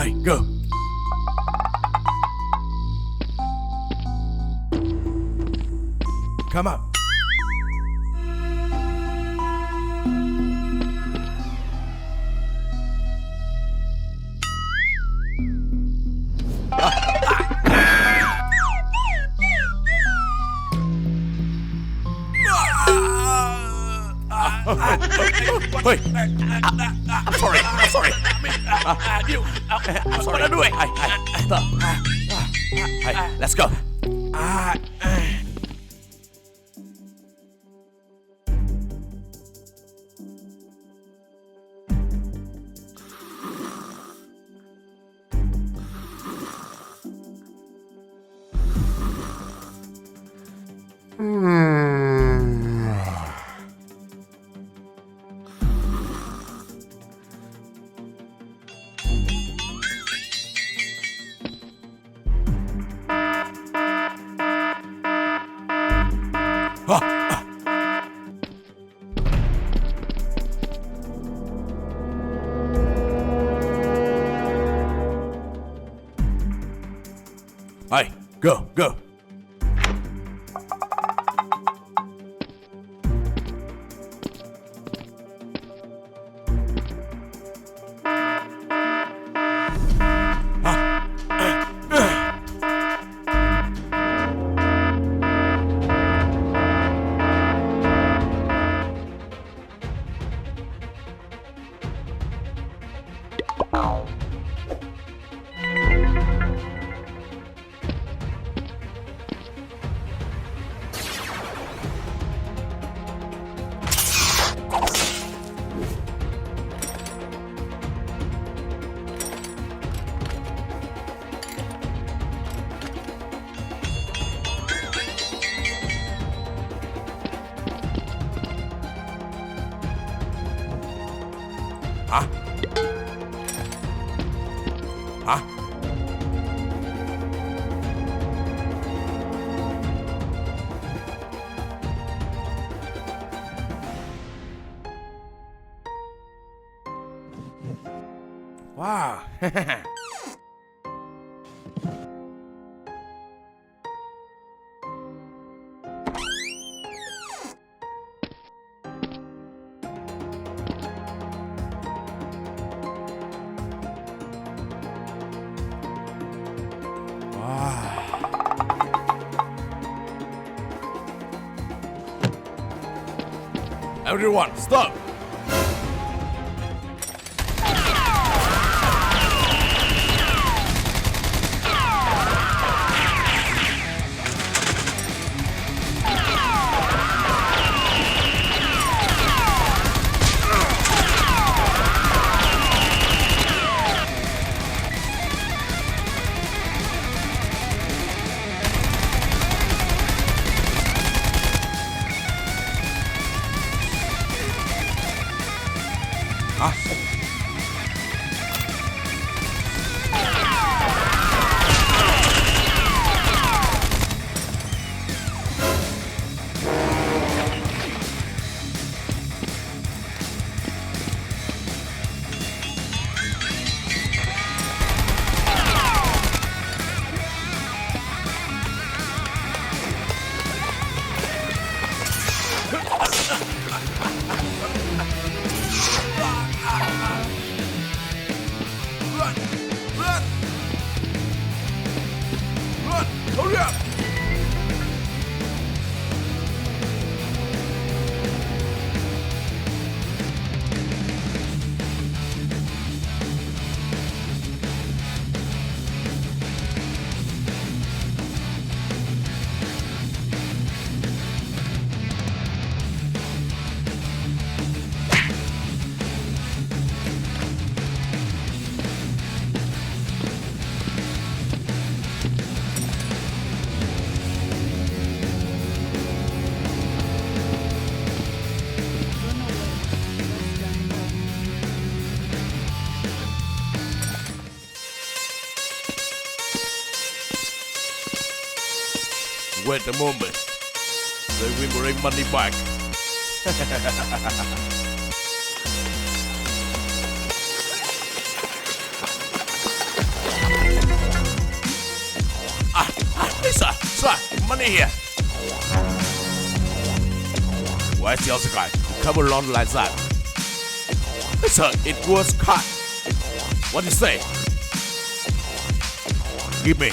Hey, go. Come up. Hey, I'm sorry. I'm sorry. I'm sorry. What am I doing? Hey, let's go. Hey, go, go. Hả? Hả? Wow. Everyone, stop! Hả? Hurry up! Wait a moment. They will bring money back. money here. Where's the other guy? Cover along like that. Sir, it was cut. What do you say? Give me.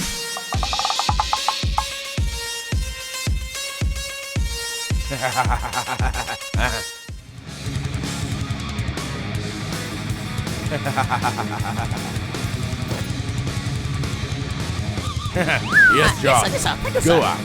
Yes, John. Yes, sir. Thank you, Go sir. on.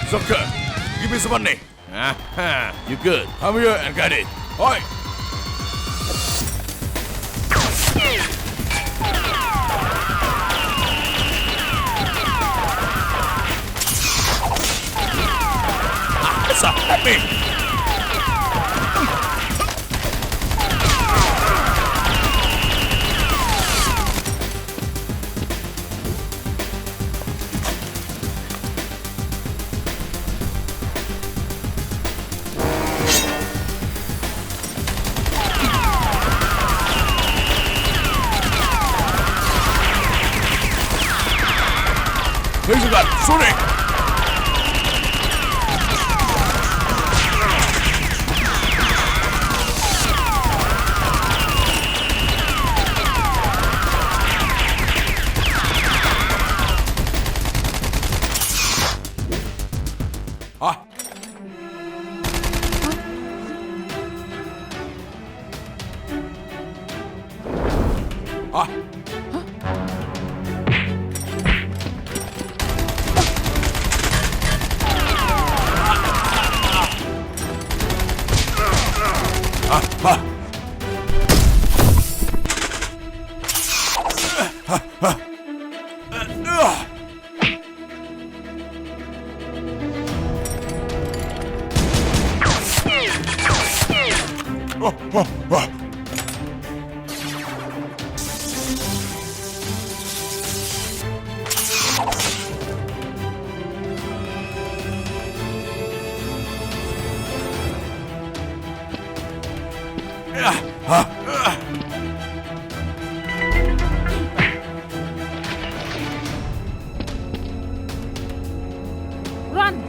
Sucker, give me some money. You good. Come here and get it. Oi! Sir, help me! Here's a gun, shooting! Run!